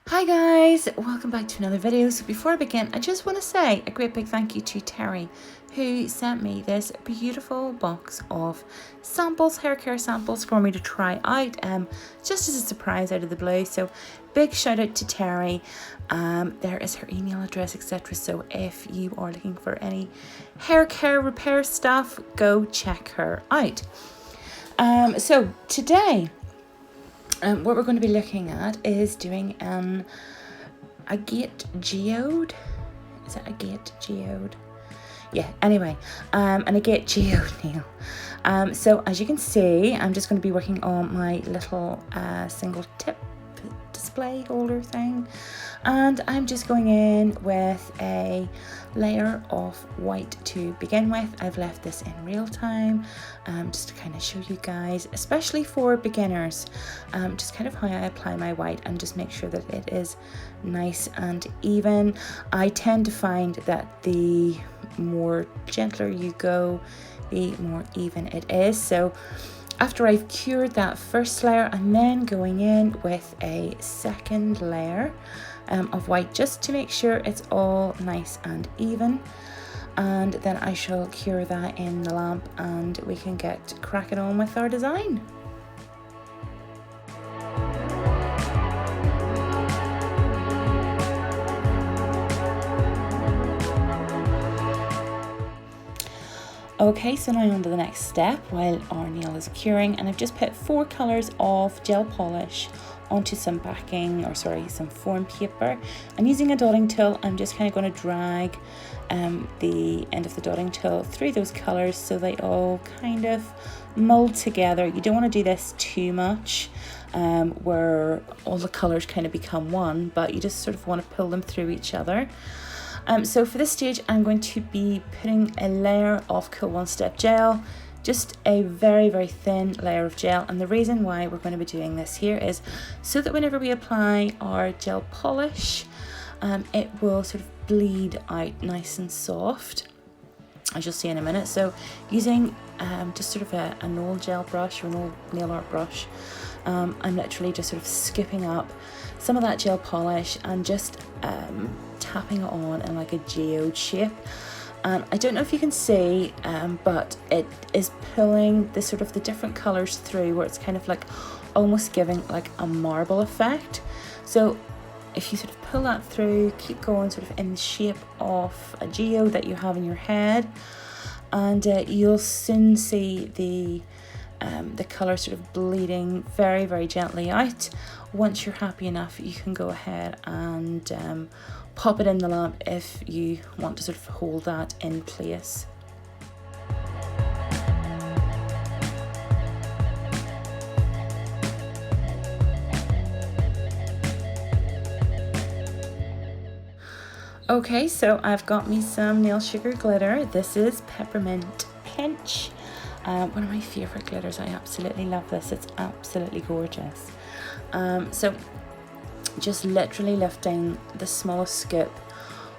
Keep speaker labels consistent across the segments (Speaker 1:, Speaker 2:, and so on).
Speaker 1: Hi guys, welcome back to another video. So before I begin, I just want to say a great big thank you to Terry, who sent me this beautiful box of samples, hair care samples for me to try out, just as a surprise out of the blue. So big shout out to Terry. There is her email address, etc. So if you are looking for any hair care repair stuff, go check her out. So today, what we're going to be looking at is doing an Agate Geode. Is it Agate Geode? Yeah, anyway, an Agate Geode nail. So as you can see, I'm just going to be working on my little single tip display holder thing, and I'm just going in with a layer of white to begin with. I've left this in real time just to kind of show you guys, especially for beginners, just kind of how I apply my white and just make sure that it is nice and even. I tend to find that the more gentler you go, the more even it is. So after I've cured that first layer, I'm then going in with a second layer of white just to make sure it's all nice and even, and then I shall cure that in the lamp and we can get cracking on with our design. Okay, so now on to the next step while our nail is curing, and I've just put 4 colours of gel polish onto some backing, or sorry, some foam paper, and using a dotting tool I'm just kind of going to drag the end of the dotting tool through those colours so they all kind of mold together. You don't want to do this too much where all the colours kind of become one, but you just sort of want to pull them through each other. So for this stage I'm going to be putting a layer of Cool One Step gel, just a very, very thin layer of gel, and the reason why we're going to be doing this here is so that whenever we apply our gel polish, it will sort of bleed out nice and soft, as you'll see in a minute. So using just sort of an old gel brush or an old nail art brush, I'm literally just sort of scooping up some of that gel polish and just tapping it on in like a geode shape. I don't know if you can see, but it is pulling the sort of the different colours through, where it's kind of like almost giving like a marble effect. So if you sort of pull that through, keep going sort of in the shape of a geode that you have in your head, and you'll soon see the colour sort of bleeding very, very gently out. Once you're happy enough, you can go ahead and pop it in the lamp if you want to sort of hold that in place. Okay, so I've got me some nail sugar glitter. This is Peppermint Pinch. One of my favourite glitters. I absolutely love this. It's absolutely gorgeous. So just literally lifting the smallest scoop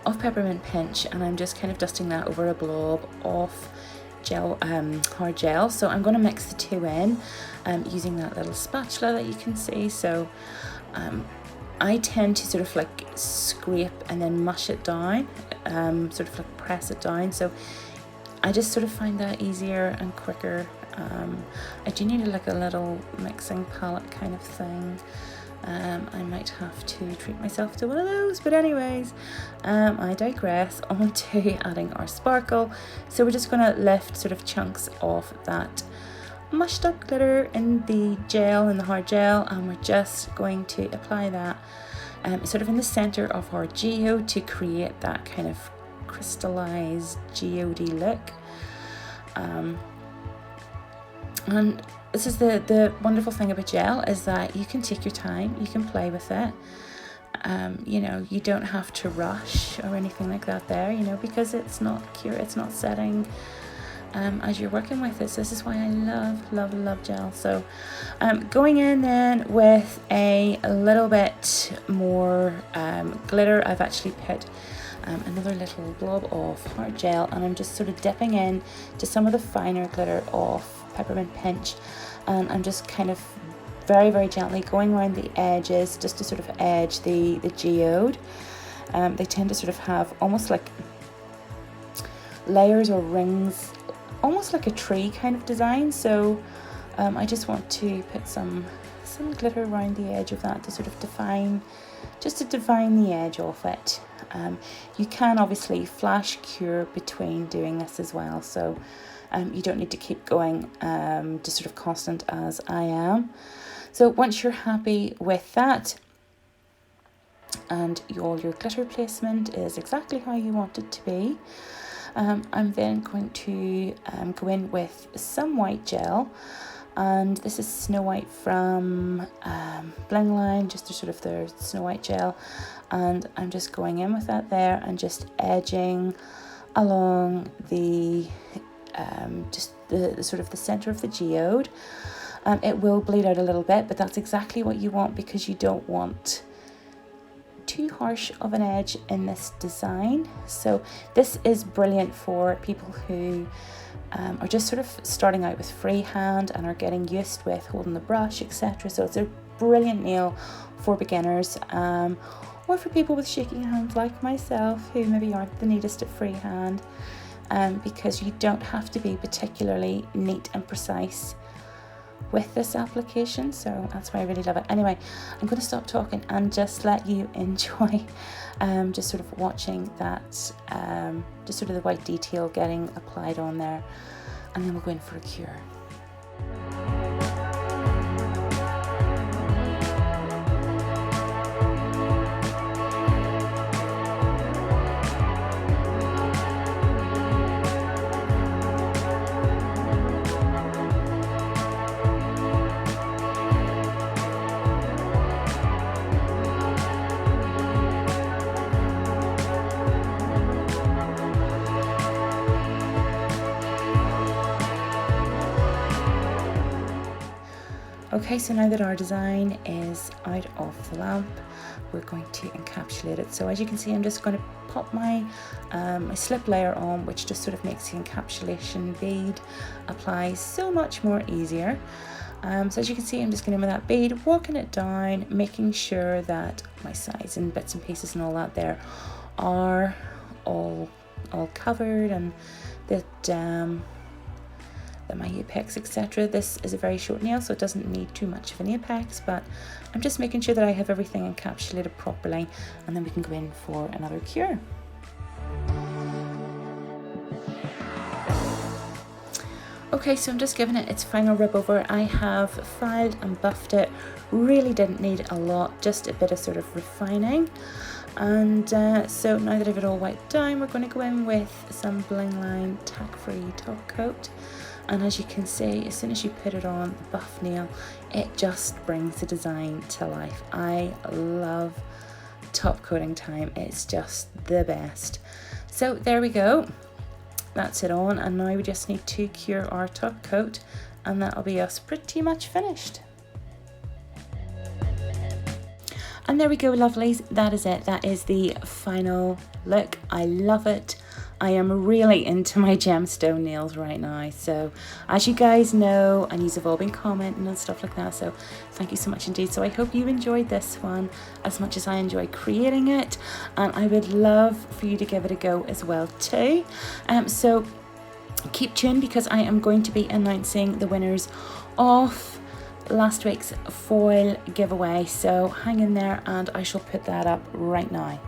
Speaker 1: of Peppermint Pinch, and I'm just kind of dusting that over a blob of gel, hard gel. So I'm going to mix the two in using that little spatula that you can see. So I tend to sort of like scrape and then mush it down, sort of like press it down. So I just sort of find that easier and quicker. I do need like a little mixing palette kind of thing. I might have to treat myself to one of those, but anyways, I digress. On to adding our sparkle. So we're just going to lift sort of chunks of that mushed up glitter in the gel, in the hard gel, and we're just going to apply that sort of in the center of our geode to create that kind of crystallized geode look. And this is the wonderful thing about gel, is that you can take your time, you can play with it. You know, you don't have to rush or anything like that there, you know, because it's not it's not setting as you're working with it. So this is why I love gel. So going in then with a little bit more glitter, I've actually put another little blob of hard gel, and I'm just sort of dipping in to some of the finer glitter of Peppermint Pinch, and I'm just kind of very, very gently going around the edges just to sort of edge the geode. They tend to sort of have almost like layers or rings, almost like a tree kind of design. So I just want to put some glitter around the edge of that to sort of define the edge of it. You can obviously flash cure between doing this as well, so you don't need to keep going just sort of constant as I am. So once you're happy with that and all your glitter placement is exactly how you want it to be, I'm then going to go in with some white gel. And this is Snow White from Bling Line, just sort of their Snow White gel. And I'm just going in with that there and just edging along the just the sort of the center of the geode. It will bleed out a little bit, but that's exactly what you want because you don't want too harsh of an edge in this design. So this is brilliant for people who are just sort of starting out with freehand and are getting used with holding the brush, etc. So it's a brilliant nail for beginners, or for people with shaky hands like myself who maybe aren't the neatest at freehand, because you don't have to be particularly neat and precise with this application. So that's why I really love it. Anyway, I'm going to stop talking and just let you enjoy just sort of watching that, just sort of the white detail getting applied on there, and then we'll go in for a cure. Okay, so now that our design is out of the lamp, we're going to encapsulate it. So as you can see, I'm just going to pop my my slip layer on, which just sort of makes the encapsulation bead apply so much more easier. So as you can see, I'm just going in with that bead, walking it down, making sure that my sides and bits and pieces and all that there are all covered, and that my apex, etc. This is a very short nail, so it doesn't need too much of an apex, but I'm just making sure that I have everything encapsulated properly, and then we can go in for another cure. Okay, so I'm just giving it its final rub over. I have filed and buffed it, really didn't need a lot, just a bit of sort of refining. And so now that I've it all wiped down, we're going to go in with some Bling Line tack-free top coat. And as you can see, as soon as you put it on the buff nail, it just brings the design to life. I love top coating time, it's just the best. So there we go, that's it on, and now we just need to cure our top coat, and that'll be us pretty much finished. And there we go, lovelies, that is it. That is the final look. I love it. I am really into my gemstone nails right now. So as you guys know, and you've all been commenting and stuff like that, so thank you so much indeed. So I hope you enjoyed this one as much as I enjoyed creating it, and I would love for you to give it a go as well too. So keep tuned, because I am going to be announcing the winners of last week's foil giveaway, so hang in there and I shall put that up right now.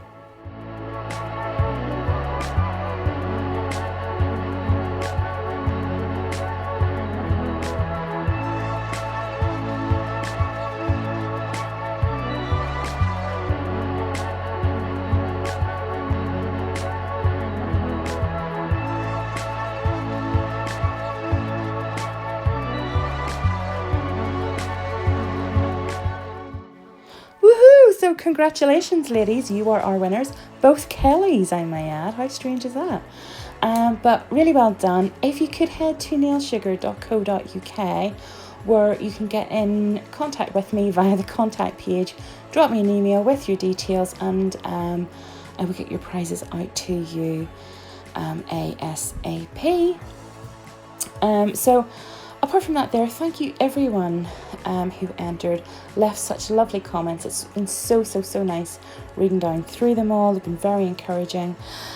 Speaker 1: So congratulations, ladies, you are our winners, both Kellys, I may add. How strange is that? But really well done. If you could head to nailsugar.co.uk, where you can get in contact with me via the contact page, drop me an email with your details, and I will get your prizes out to you ASAP. So I'll apart from that there, thank you everyone who entered, left such lovely comments. It's been so nice reading down through them all. They've been very encouraging.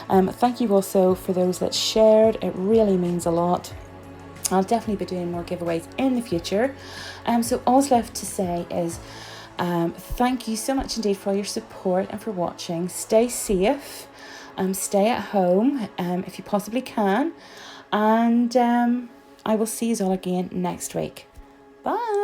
Speaker 1: Thank you also for those that shared. It really means a lot. I'll definitely be doing more giveaways in the future. So all's left to say is thank you so much indeed for all your support and for watching. Stay safe, stay at home if you possibly can, and I will see you all again next week. Bye.